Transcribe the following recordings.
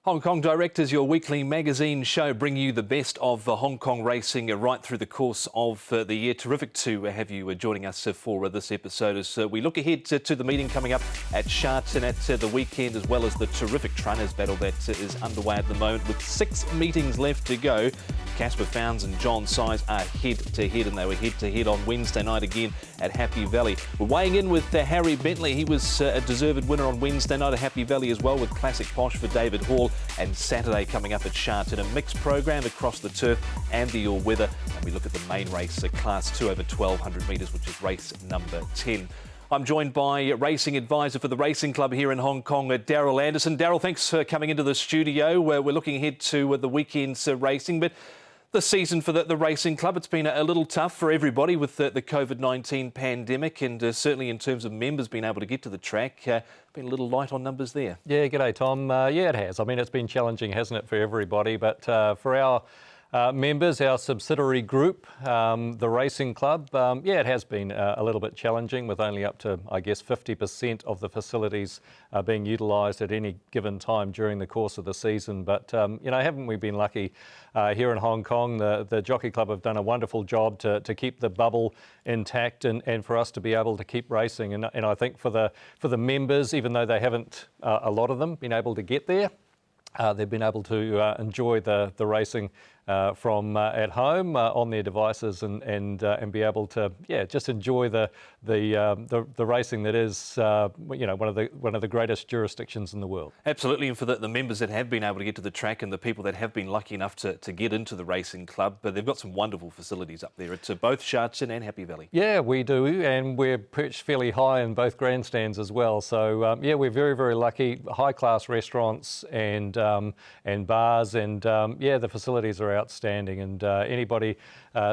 Hong Kong Directors, your weekly magazine show, bring you the best of Hong Kong racing right through the course of the year. Terrific to have you joining us for this episode as we look ahead to the meeting coming up at Sha Tin at the weekend, as well as the terrific trainers battle that is underway at the moment. With 6 meetings left to go, Caspar Fownes and John Size are head-to-head, and they were head-to-head on Wednesday night again at Happy Valley. We're weighing in with Harry Bentley. He was a deserved winner on Wednesday night at Happy Valley as well, with Classic Posh for David Hall. And Saturday coming up at Sha Tin, a mixed program across the turf and the all-weather. And we look at the main race, Class 2 over 1,200 metres, which is race number 10. I'm joined by racing advisor for the Racing Club here in Hong Kong, Darryl Anderson. Darryl, thanks for coming into the studio. We're looking ahead to the weekend's racing, but the season for the Racing Club, it's been a little tough for everybody with the COVID-19 pandemic, and certainly in terms of members being able to get to the track, been a little light on numbers there. Yeah, g'day Tom. Yeah, it has. I mean, it's been challenging, hasn't it, for everybody, but for our members, our subsidiary group, the Racing Club, yeah, it has been a little bit challenging, with only up to, I guess, 50% of the facilities being utilised at any given time during the course of the season. But, you know, haven't we been lucky here in Hong Kong? The Jockey Club have done a wonderful job to keep the bubble intact and for us to be able to keep racing. And I think for the members, even though they haven't, a lot of them, been able to get there, they've been able to enjoy the racing from at home on their devices and be able to just enjoy the racing that is you know, one of the greatest jurisdictions in the world. Absolutely, and for the members that have been able to get to the track and the people that have been lucky enough to get into the Racing Club, but they've got some wonderful facilities up there at both Sha Tin and Happy Valley. Yeah, we do, and we're perched fairly high in both grandstands as well. So yeah, we're very, very lucky. High class restaurants and bars, and yeah, the facilities are outstanding, and anybody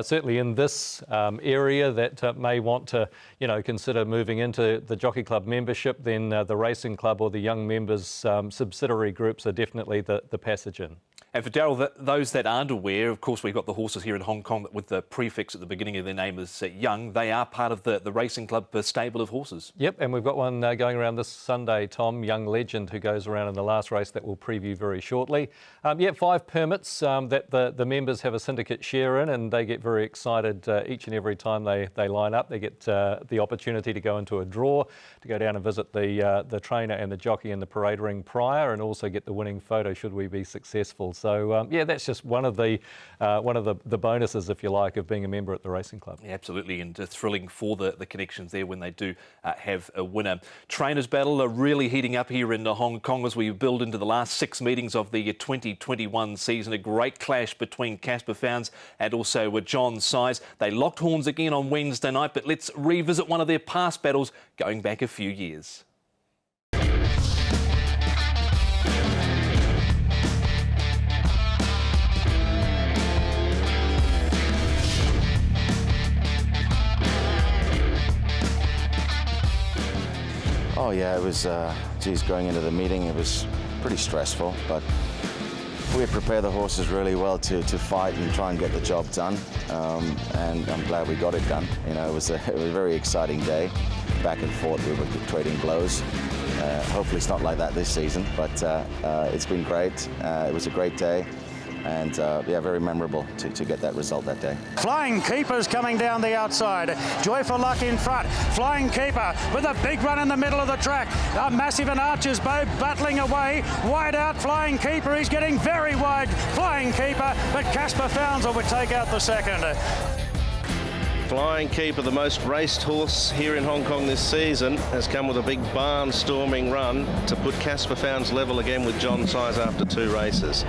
certainly in this area that may want to, you know, consider moving into the Jockey Club membership, then the Racing Club or the young members subsidiary groups are definitely the passage in. And for Darryl, those that aren't aware, of course, we've got the horses here in Hong Kong with the prefix at the beginning of their name as Young. They are part of the Racing Club stable of horses. Yep, and we've got one going around this Sunday, Tom, Young Legend, who goes around in the last race that we'll preview very shortly. Yeah, 5 permits that the members have a syndicate share in, and they get very excited each and every time they line up. They get the opportunity to go into a draw, to go down and visit the trainer and the jockey in the parade ring prior, and also get the winning photo should we be successful. So yeah, that's just one of the bonuses, if you like, of being a member at the Racing Club. Yeah, absolutely, and thrilling for the connections there when they do have a winner. Trainers battle are really heating up here in Hong Kong as we build into the last 6 meetings of the 2021 season. A great clash between Caspar Fownes and also John Size. They locked horns again on Wednesday night, but let's revisit one of their past battles going back a few years. Oh yeah, it was, geez, going into the meeting, it was pretty stressful, but we had prepared the horses really well to fight and try and get the job done, and I'm glad we got it done. You know, it was a very exciting day, back and forth, we were trading blows. Hopefully it's not like that this season, but it's been great. It was a great day. And yeah, very memorable to get that result that day. Flying Keeper's coming down the outside. Joyful Luck in front. Flying Keeper with a big run in the middle of the track. Massive and Archer's Bow battling away. Wide out Flying Keeper. He's getting very wide. Flying Keeper, but Caspar Fownes would take out the second. Flying Keeper, the most raced horse here in Hong Kong this season, has come with a big barnstorming run to put Caspar Fownes level again with John Size after 2 races.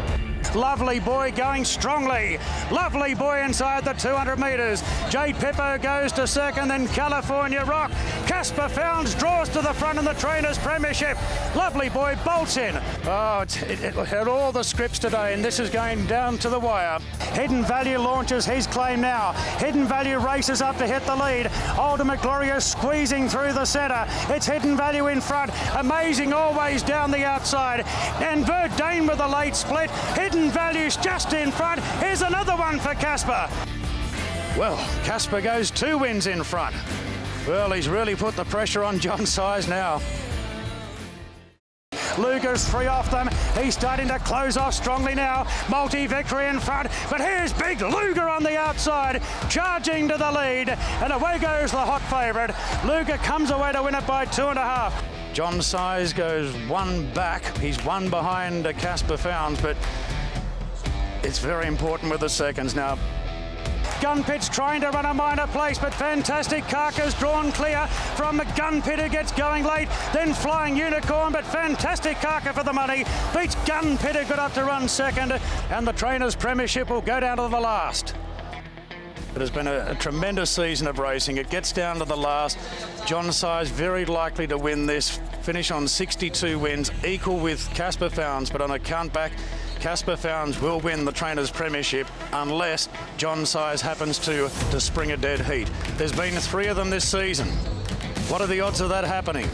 Lovely Boy going strongly. Lovely Boy inside the 200 metres. Jade Peppo goes to second, then California Rock. Caspar Fownes draws to the front in the Trainers' Premiership. Lovely Boy bolts in. Oh, it had all the scripts today, and this is going down to the wire. Hidden Value launches his claim now. Hidden Value races up to hit the lead. Ultimate Glorious squeezing through the centre. It's Hidden Value in front. Amazing Always down the outside. And Verdane with a late split. Hidden Value's just in front. Here's another one for Caspar. Well, Caspar goes 2 wins in front. Well, he's really put the pressure on John Size now. Luger's 3 off them. He's starting to close off strongly now. Multi-victory in front, but here's big Luger on the outside, charging to the lead, and away goes the hot favourite. Luger comes away to win it by 2.5. John Size goes 1 back. He's 1 behind Caspar Fownes, but it's very important with the seconds now. Gun Pit's trying to run a minor place, but Fantastic Carcass drawn clear from the Gun Pit, who gets going late. Then Flying Unicorn, but Fantastic Carcass for the money. Beats Gun Pit, who got up to run second, and the Trainers' Premiership will go down to the last. It has been a tremendous season of racing. It gets down to the last. John Size very likely to win this, finish on 62 wins, equal with Caspar Fownes, but on a count back, Caspar Fownes will win the Trainers' Premiership unless John Size happens to spring a dead heat. There's been 3 of them this season. What are the odds of that happening?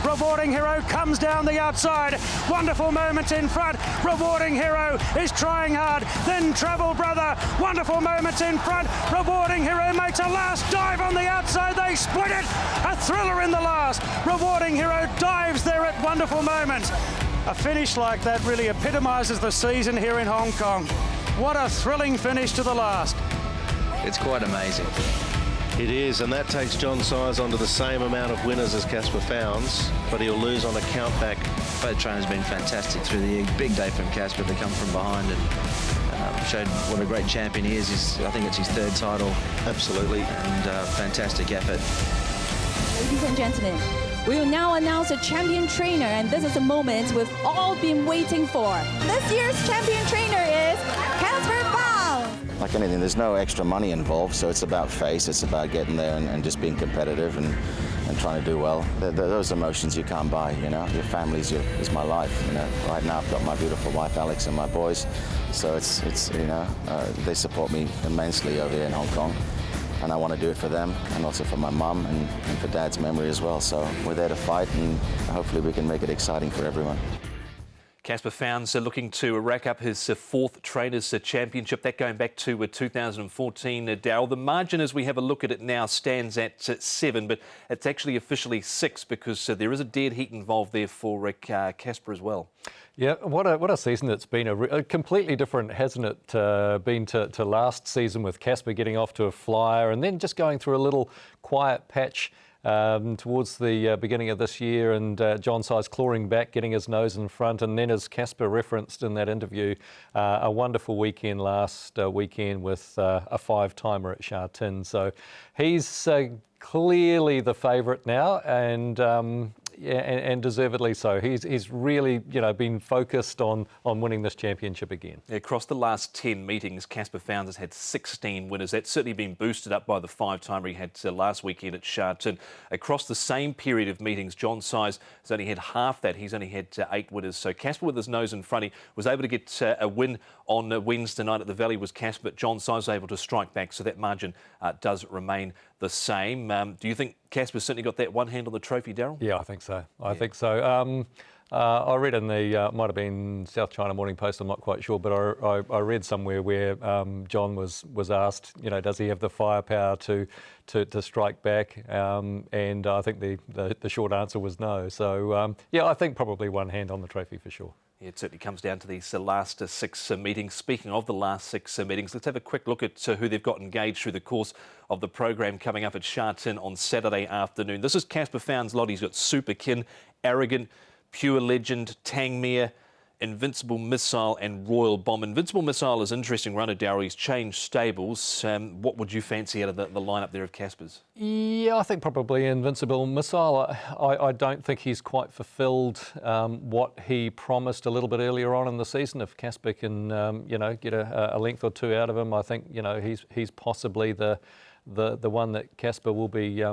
Rewarding Hero comes down the outside. Wonderful moments in front. Rewarding Hero is trying hard. Then Travel Brother. Wonderful moments in front. Rewarding Hero makes a last dive on the outside. They split it. A thriller in the last. Rewarding Hero dives there at Wonderful Moments. A finish like that really epitomises the season here in Hong Kong. What a thrilling finish to the last. It's quite amazing. It is, and that takes John Size onto the same amount of winners as Caspar Fownes, but he'll lose on a count back. Both trainers have been fantastic through the year. Big day from Caspar to come from behind and showed what a great champion he is. I think it's his 3rd title. Absolutely. And fantastic effort. Ladies and gentlemen, we will now announce a champion trainer, and this is a moment we've all been waiting for. This year's champion trainer is Caspar Fownes. Like anything, there's no extra money involved, so it's about face. It's about getting there and just being competitive and trying to do well. Those emotions you can't buy, you know. Your family is my life, you know. Right now I've got my beautiful wife Alex and my boys, so it's you know, they support me immensely over here in Hong Kong. And I want to do it for them and also for my mum and for Dad's memory as well. So we're there to fight, and hopefully we can make it exciting for everyone. Caspar Fownes looking to rack up his 4th Trainers' Championship, that going back to 2014. Darryl, the margin as we have a look at it now stands at 7, but it's actually officially 6 because there is a dead heat involved there for Caspar as well. Yeah, what a season it's been. A completely different, hasn't it, been to last season with Caspar getting off to a flyer and then just going through a little quiet patch towards the beginning of this year, and John Size clawing back, getting his nose in front, and then as Caspar referenced in that interview, a wonderful weekend last weekend with a 5-timer at Sha Tin. So he's clearly the favourite now, and yeah, and deservedly so. He's really, you know, been focused on winning this championship again. Across the last 10 meetings, Caspar Fownes has had 16 winners. That's certainly been boosted up by the 5-timer he had last weekend at Sha Tin. Across the same period of meetings, John Size has only had half that. He's only had 8 winners. So Caspar, with his nose in front, he was able to get a win on Wednesday night at the Valley was Caspar, but John Size was able to strike back, so that margin does remain the same. Do you think Caspar's certainly got that one hand on the trophy, Darryl? Yeah, I think so. I think so. I read in the, might have been South China Morning Post, I'm not quite sure, but I read somewhere where John was asked, you know, does he have the firepower to strike back? And I think the short answer was no. So, yeah, I think probably one hand on the trophy for sure. Yeah, it certainly comes down to these last 6 meetings. Speaking of the last 6 meetings, let's have a quick look at who they've got engaged through the course of the program coming up at Sha Tin on Saturday afternoon. This is Caspar Fownes' lot. He's got Super Kin, Arrogant, Pure Legend, Tangmere, Invincible Missile and Royal Bomb. Invincible Missile is an interesting runner, Darryl. He's changed stables. What would you fancy out of the lineup there of Caspar's? Yeah, I think probably Invincible Missile. I don't think he's quite fulfilled what he promised a little bit earlier on in the season. If Caspar can, you know, get a length or two out of him, I think, you know, he's possibly the one that Caspar will be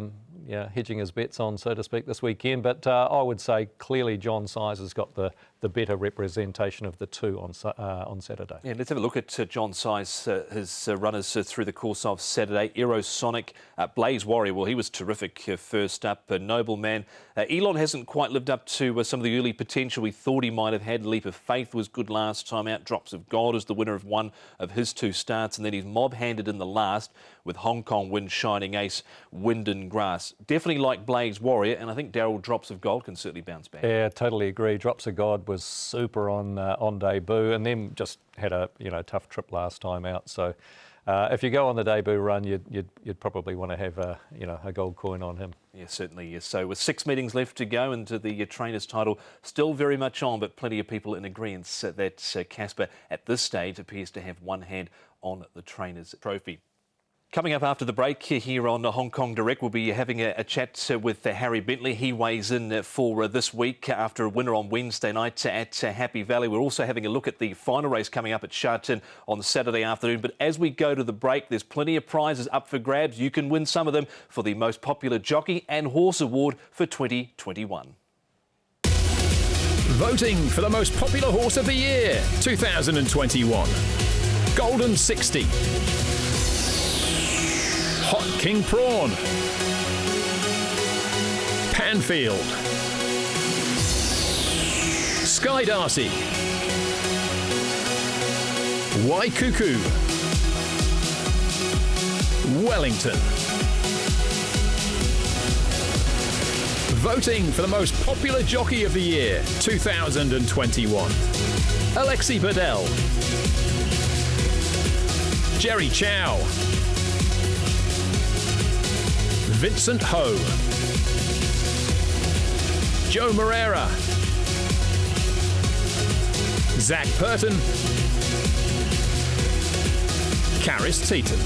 hedging his bets on, so to speak, this weekend. But I would say clearly John Size has got the the better representation of the two on Saturday. Yeah, let's have a look at John Size, his runners through the course of Saturday. Aerosonic, Blaze Warrior, well, he was terrific first up. Nobleman. Elon hasn't quite lived up to some of the early potential we thought he might have had. Leap of Faith was good last time out. Drops of God is the winner of one of his two starts, and then he's mob-handed in the last with Hong Kong Wind, Shining Ace, Wind and Grass. Definitely like Blaze Warrior, and I think Darryl Drops of Gold can certainly bounce back. Yeah, totally agree. Drops of God was super on debut, and then just had a tough trip last time out. So if you go on the debut run, you'd probably want to have a gold coin on him. Yeah, certainly. Yes. So with 6 meetings left to go into the trainer's title, still very much on, but plenty of people in agreement that Caspar at this stage appears to have one hand on the trainer's trophy. Coming up after the break here on Hong Kong Direct, we'll be having a chat with Harry Bentley. He weighs in for this week after a winner on Wednesday night at Happy Valley. We're also having a look at the final race coming up at Sha Tin on Saturday afternoon. But as we go to the break, there's plenty of prizes up for grabs. You can win some of them for the most popular jockey and horse award for 2021. Voting for the most popular horse of the year, 2021. Golden 60. Hot King Prawn, Panfield, Sky Darcy, Waikuku, Wellington. Voting for the most popular jockey of the year, 2021. Alexi Bedell, Jerry Chow, Vincent Ho, Joe Moreira, Zach Purton, Caris Teaton.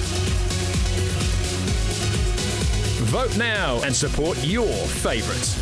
Vote now and support your favourites.